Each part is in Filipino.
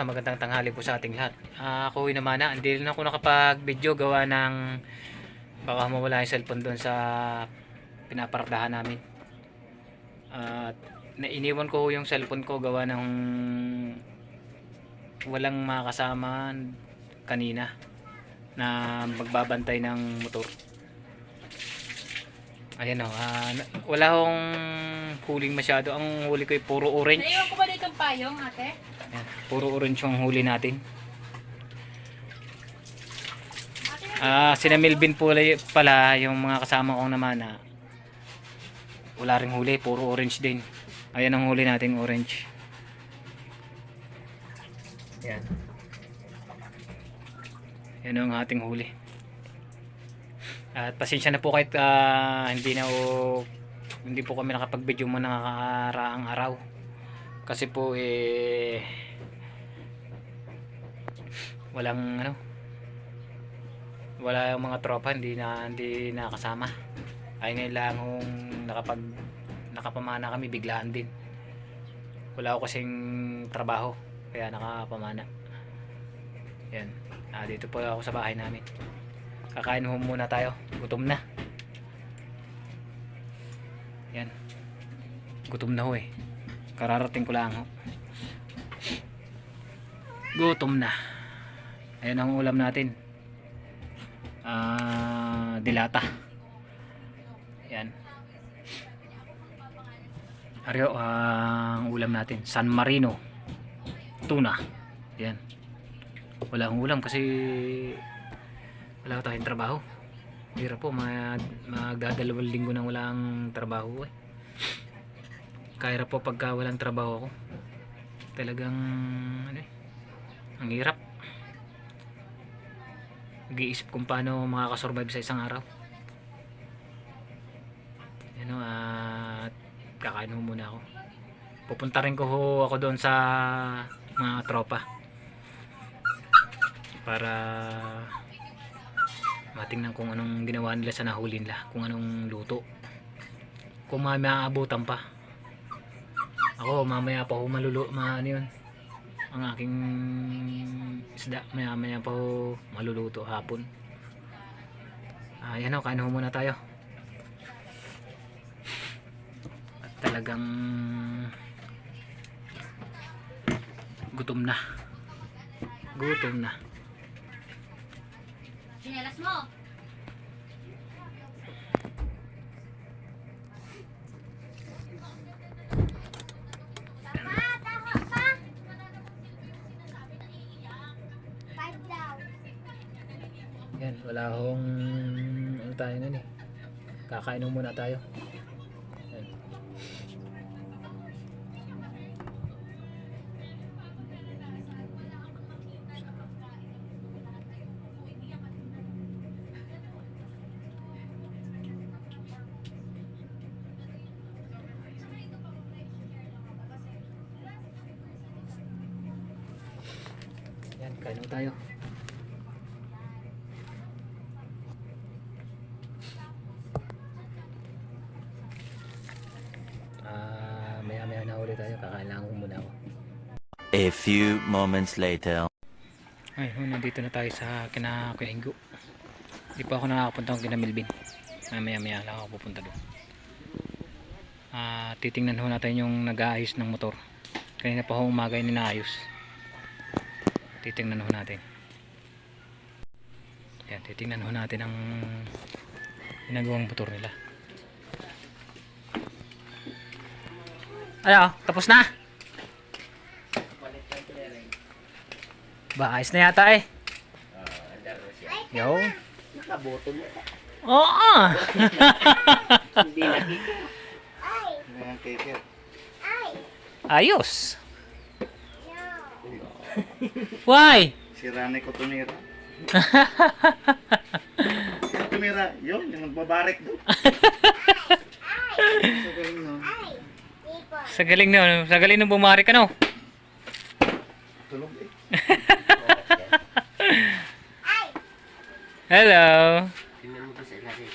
Ayan, magandang tanghali po sa ating lahat. Ako naman na, hindi rin ako nakapag-video gawa ng baka mawala yung cellphone doon sa pinaparadahan namin. At nainiwan ko yung cellphone ko gawa ng walang makasama kanina na magbabantay ng motor. Ayan o, wala akong huling masyado. Ang huli ko ay puro orange. Naiwan ko ba dito ang payong, ate? Ayan, puro orange yung huli natin. Sina Melvin pala yung mga kasama kong naman na wala ring huli, puro orange din. Ayan ang huli nating orange. Ayan. Yan ang ating huli. At pasensya na po kahit hindi po kami nakapag-video mo nakakaraang araw. Kasi po walang wala yung mga tropa, hindi nakasama. Ay ngayon lang kung nakapamana kami, biglaan din. Wala ako kasing trabaho kaya nakapamana. Yan. Dito po ako sa bahay namin. Kakain muna tayo. Gutom na. Yan. Gutom na ho eh. Kararating ko lang ho. Gutom na. Ayan ang ulam natin. Dilata. Yan. Aryo ang ulam natin. San Marino. Tuna. Yan. Wala akong ulam kasi wala tayong trabaho. Hirap po, magdadalawang linggo nang walang trabaho eh. Kaya po pagka walang trabaho ako. Talagang ang hirap. Nag-iisip kung paano makakasurvive sa isang araw. At kakain muna ako. Pupunta rin ko ako doon sa mga tropa para matingnan kung anong ginawa nila sa nahuli nila, kung anong luto, kung maaabutan pa. Ako mamaya pa ho yun ang aking isda, maya pa ho maluluto hapon. Yan o, kain ho muna tayo. At talagang gutom na. Sinelas mo. Yan, wala akong tayo nun eh. Kakain muna tayo. Yan. Yan, kain tayo. Maya na ulit tayo, kakain muna ako. A few moments later. Ay, nandito na tayo sa kina Kuya Ingo. Hindi pa ako nakakapunta kung kina Melvin. Maya lang ako pupunta doon. Titingnan ho natin yung nag-aayos ng motor. Kanina pa ho umaga yung inaayos. Titingnan ho natin. Yan, titingnan ho natin ang ginagawang motor nila. Ano? Tapos na? Ba, ayos na yata eh. Yo. Nakabotol mo. Oo. Hindi nakita. Ayos. Why? Si Rane ko tumira. Yung tumira, yun, yung magbabarik doon. Sa galing no. Sa galing nung bumari ka no. Tulog eh. Hello. Tingnan mo to sa ilalim.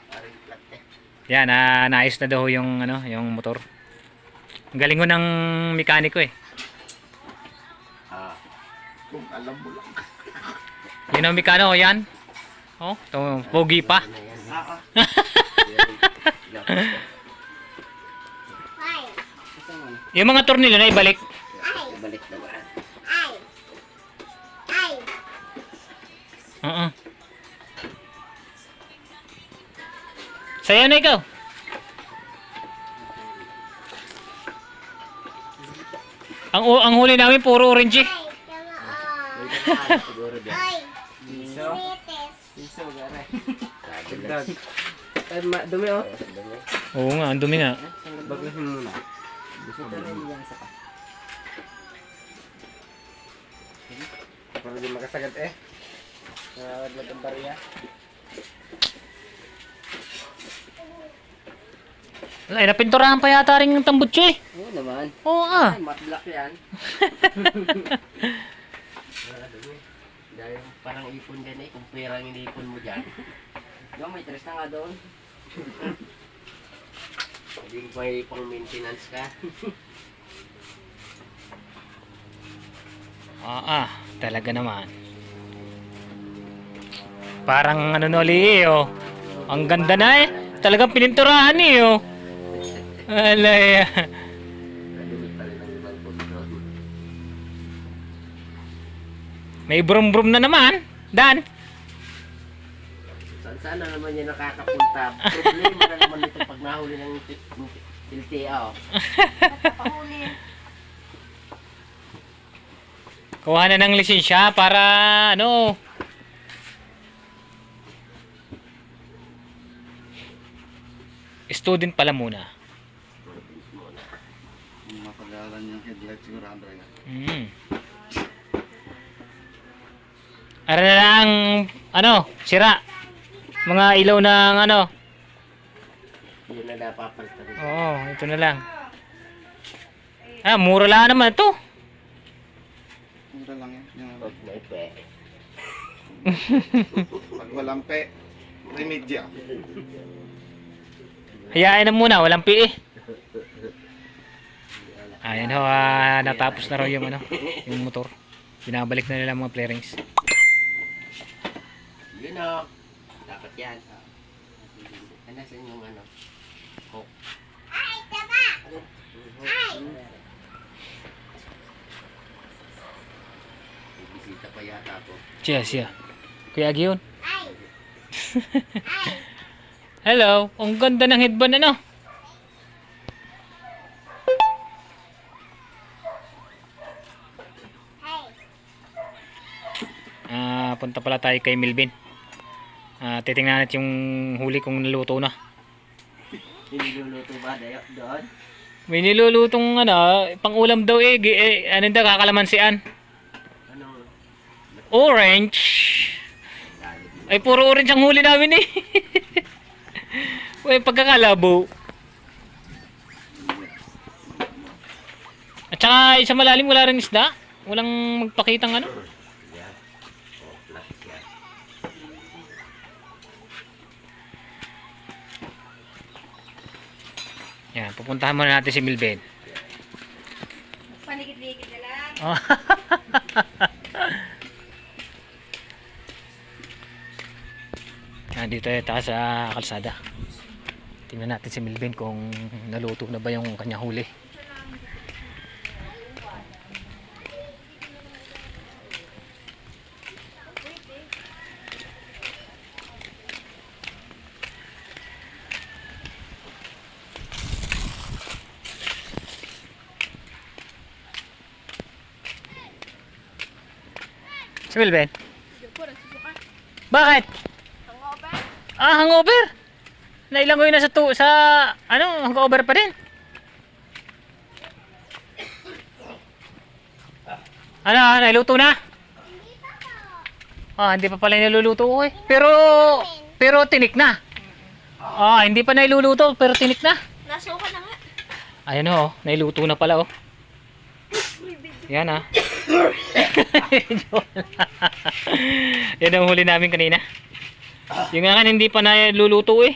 Parang flat eh. Yan, naayos na daw yung yung motor. Ang galing ko ng mekaniko eh. Kung alam mo lang. Yun ang Mikano, yan. Oh, to, pogi pa. Ano yan? Yung mga tornilyo na ibalik. Balik naman. Oo. Sayo na ikaw. Ang huli namin puro orange. Siguro dyan. Piso, gare. Sabi lang. Ay, dumi oh. Dumi. Oo nga, ang dumi nga. Baklasin mo muna. Gusto ko rin yan sa Para di makasagad eh. Nakakadlat ang bariya. Ay, napinturahan pa yata rin yung tambutso eh. Oo naman. Oo ah. Ay, matte black yan. Wala dumi. Dahil parang ipon din eh. Kung perang inipon mo dyan. Diba may tres na nga doon. Hindi may pang maintenance ka. Talaga naman. Parang ano noli eh, oh. Ang ganda na eh. Talagang pininturahan eh, oh. Alay. Dumi pa rin ang ibang posisyon. May brum-brum na naman. Dan. Saan na naman yan nakakapunta? Problema na naman ito pag nahuli ng LTO. Kuha na ng lisensya para ano. Student pala muna. Mapag-aaral yung headlight sigurado yan. Ara na lang ano, sira. Mga ilaw ng ano. Yun na napapalitan. Oo, ito na lang. Mura lang naman ito. Mura lang yan. Yung, Huwag na ipe. pag walang pe, remedya. Hayaan na muna, walang pi eh. Ayan ho, natapos na raw yung ano, yung motor. Binabalik na nila mga flarings. Yun o. Dapat yan. Ano sa yung ano? Coke. May bisita pa yata po. Siya. Kuya Agi yun. Hello, ang ganda ng headband ano. Punta pala tayo kay Milvin. Titingnan natin yung huli kung naluto na. Niluluto ba doon? May nilulutong ano, pang-ulam daw eh, ano daw kakalamansian. Ano? Orange. Ay puro orange ang huli namin eh. Uy, pagkakalabo. At saka sa malalim wala rin isda. Walang magpakitang ano. Yan. Oh, plastic yan. Yan, pupuntahan muna natin si Milben. Paligid-ligid na lang. Yan, dito tayo sa kalsada. Tingnan natin si Milben kung naluto na ba yung kanyang huli. Si Milben? Bakit? Hangover? Nailangoy na sa ano, hangover pa din. Ano, nailuto na? Hindi pa pala niluluto ko eh. Pero tinik na. Hindi pa nailuluto pero tinik na. Nasuka na nga. Ayun oh, nailuto na pala oh. Yan Yan ang huli namin kanina. Yung nga hindi pa naluluto eh.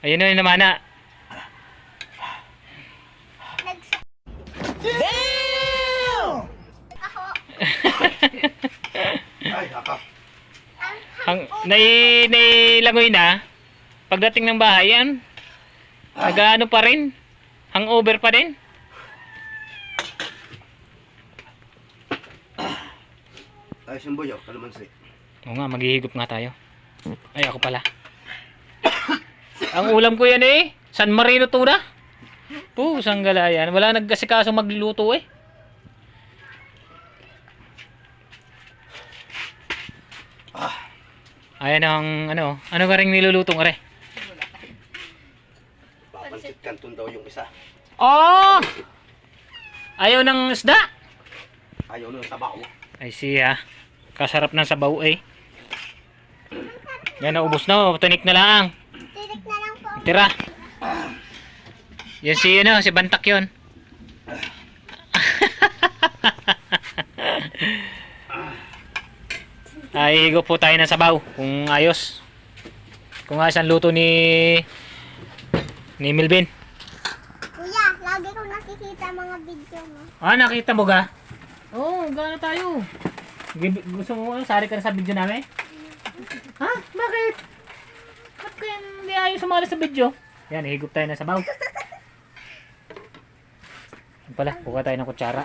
Ayun yung naman na. Ay, haka. Nailangoy na. Pagdating ng bahay yan, nag-ano pa rin. Hangover pa din. Ay, simboyo, kalamansi. Oo nga, maghihigop nga tayo. Ay, ako pala. Ang ulam ko yan eh. San Marino tuna. Pusang galayan. Wala nagkasikaso magluto eh. Ayan ang ano ka rin nilulutong are? Papansit kanton daw yung isa. Oh! Ayaw ng isda? Ayaw nung sabaw. Ay siya. Kasarap ng sabaw eh. Yan, naubos na. Tinik na lang. Tinik na lang po. Tira. Yan si Bantak yun. Ay, higo po tayo ng sabaw. Kung ayos. Kung ayos ang luto ni Milvin. Kuya, lagi ko nakikita mga video mo. Ah, nakita mo ga? Oo, gana tayo. Gusto mo sari ka na sa video namin? Ha? Bakit? Ba't kaya hindi ayaw sumali sa video? Yan, higop tayo ng sabaw. Yan pala, kuha tayo ng kutsara.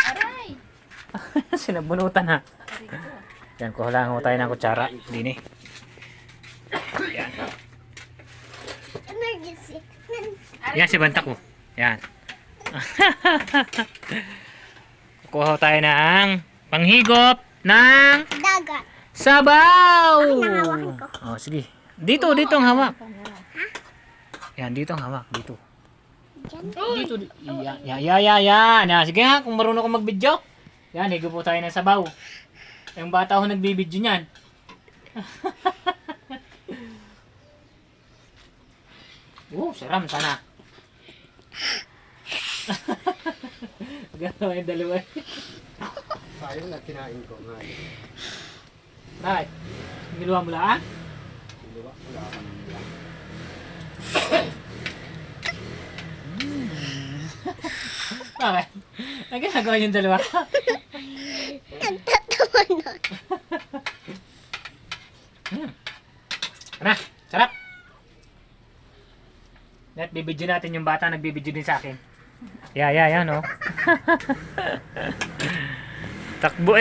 Aray! Sinabunutan ha. Yan, kuha lang tayo ng kutsara. Dini. Yan. Emergency. Yan si Bantak ko. Yan. Kuha tayo ng panghigop ng Dagat. sabaw. Hinahawakan ko. Oh, sige. Dito ang hawak. Yan, dito ang hawak. Dito. Dito. Yan. Sige ha, kung marunong ko mag-video. Yan, higop po tayo ng sabaw. Yung bata ko nagbibidyo niyan. Saram sana. Gano'n yung dalawa. Sayang na kinain ko nga. Bakit? Niluwa mo lang? Diba? Wala ka nila. Bakit? Ang ginagawa yung dalawa? Nagtatawa na. Ano? Sarap! At bibidyo natin yung bata, nagbibidyo din sa akin. Yan, oh. Takbo.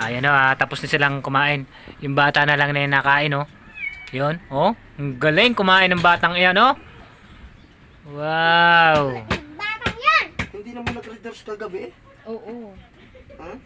Ayan tapos na silang kumain. Yung bata na lang na yung nakain, oh. Yun, oh. Ang galing kumain ng batang iyan, oh. Wow! Batang yan! Hindi naman nag-readers kagabi eh. Oo. Ha?